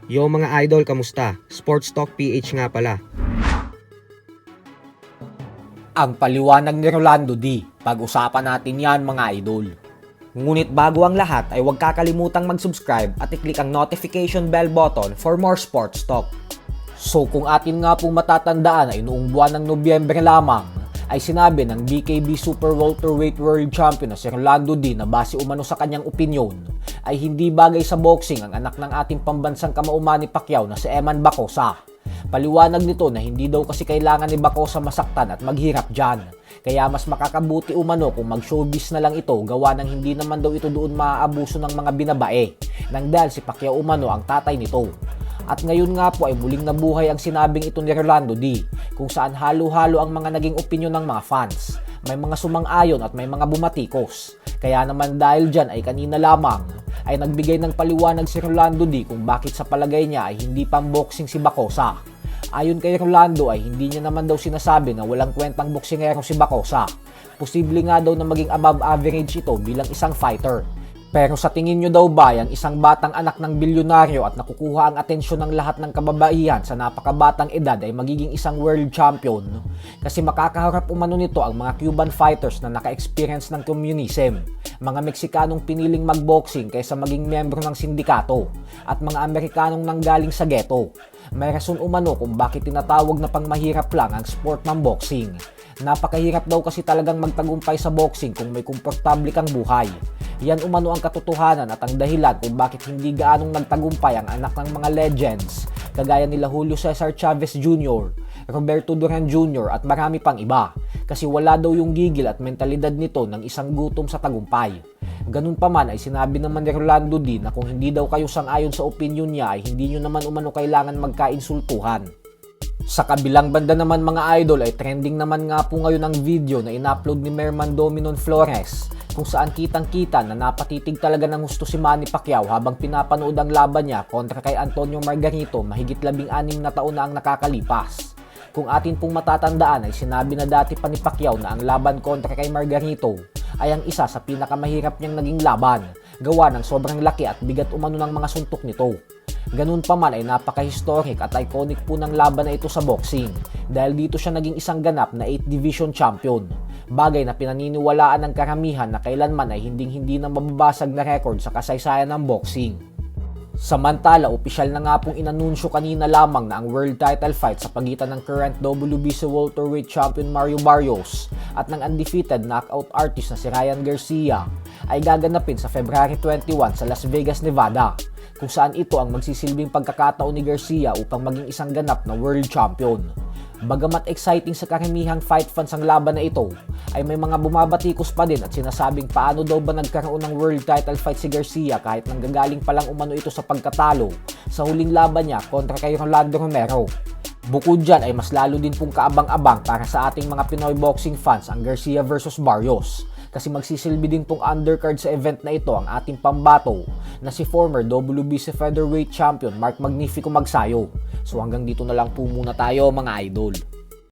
Yo mga idol, kamusta? Sports Talk PH nga pala. Ang paliwanag ni Rolando D. Pag-usapan natin yan mga idol. Ngunit bago ang lahat ay huwag kakalimutang mag-subscribe at i-click ang notification bell button for more sports talk. So kung atin nga pong matatandaan ay noong buwan ng Nobyembre lamang ay sinabi ng BKB Super Welterweight World Champion na si Rolando D na base umano sa kanyang opinyon ay hindi bagay sa boxing ang anak ng ating pambansang kamao Manny Pacquiao na si Eman Bacosa. Paliwanag nito na hindi daw kasi kailangan ni Bacosa masaktan at maghirap dyan. Kaya mas makakabuti umano kung mag-showbiz na lang ito gawa ng hindi naman daw ito doon maaabuso ng mga binabae. Nang dahil si Pacquiao umano ang tatay nito. At ngayon nga po ay muling nabuhay ang sinabing ito ni Rolando D. Kung saan halo-halo ang mga naging opinyon ng mga fans. May mga sumang-ayon at may mga bumatikos. Kaya naman dahil dyan ay kanina lamang ay nagbigay ng paliwanag si Rolando D kung bakit sa palagay niya ay hindi pang-boxing si Bacosa. Ayon kay Rolando ay hindi niya naman daw sinasabi na walang kwentang boksingero si Bacosa. Posible nga daw na maging above average ito bilang isang fighter. Pero sa tingin nyo daw ba ang isang batang anak ng bilyonaryo at nakukuha ang atensyon ng lahat ng kababaihan sa napakabatang edad ay magiging isang world champion? Kasi makakaharap umano nito ang mga Cuban fighters na naka-experience ng communism, mga Meksikanong piniling magboxing kaysa maging miyembro ng sindikato, at mga Amerikanong nanggaling sa ghetto. May rason umano kung bakit tinatawag na pangmahirap lang ang sport ng boxing. Napakahirap daw kasi talagang magtagumpay sa boxing kung may komportable kang buhay. Yan umano ang katotohanan at ang dahilan kung bakit hindi gaanong nagtagumpay ang anak ng mga legends kagaya nila Julio Cesar Chavez Jr., Roberto Duran Jr. at marami pang iba kasi wala daw yung gigil at mentalidad nito ng isang gutom sa tagumpay. Ganun pa man ay sinabi naman ni Rolando D na kung hindi daw kayo sang-ayon sa opinion niya ay hindi nyo naman umano kailangan magkainsultuhan. Sa kabilang banda naman mga idol ay trending naman nga po ngayon ang video na in-upload ni Merman Dominon Flores kung saan kitang-kita na napatitig talaga ng husto si Manny Pacquiao habang pinapanood ang laban niya kontra kay Antonio Margarito mahigit 16 na taon na ang nakakalipas. Kung atin pong matatandaan ay sinabi na dati pa ni Pacquiao na ang laban kontra kay Margarito ay ang isa sa pinakamahirap niyang naging laban gawa ng sobrang laki at bigat umano ng mga suntok nito. Ganun pa man ay napaka-historic at iconic po ng laban na ito sa boxing dahil dito siya naging isang ganap na 8th Division Champion. Bagay na pinaniniwalaan ng karamihan na kailanman ay hinding-hindi na mababasag na record sa kasaysayan ng boxing. Samantala, opisyal na nga pong inanunsyo kanina lamang na ang world title fight sa pagitan ng current WBC welterweight champion Mario Barrios at ng undefeated knockout artist na si Ryan Garcia ay gaganapin sa February 21 sa Las Vegas, Nevada, kung saan ito ang magsisilbing pagkakataon ni Garcia upang maging isang ganap na world champion. Bagamat exciting sa karamihang fight fans ang laban na ito, ay may mga bumabatikos pa din at sinasabing paano daw ba nagkaroon ng world title fight si Garcia kahit nanggagaling pa lang umano ito sa pagkatalo sa huling laban niya kontra kay Rolando Romero. Bukod dyan ay mas lalo din pong kaabang-abang para sa ating mga Pinoy boxing fans ang Garcia versus Barrios kasi magsisilbi din pong undercard sa event na ito ang ating pambato na si former WBC featherweight champion Mark Magnifico Magsayo. So hanggang dito na lang po muna tayo mga idol.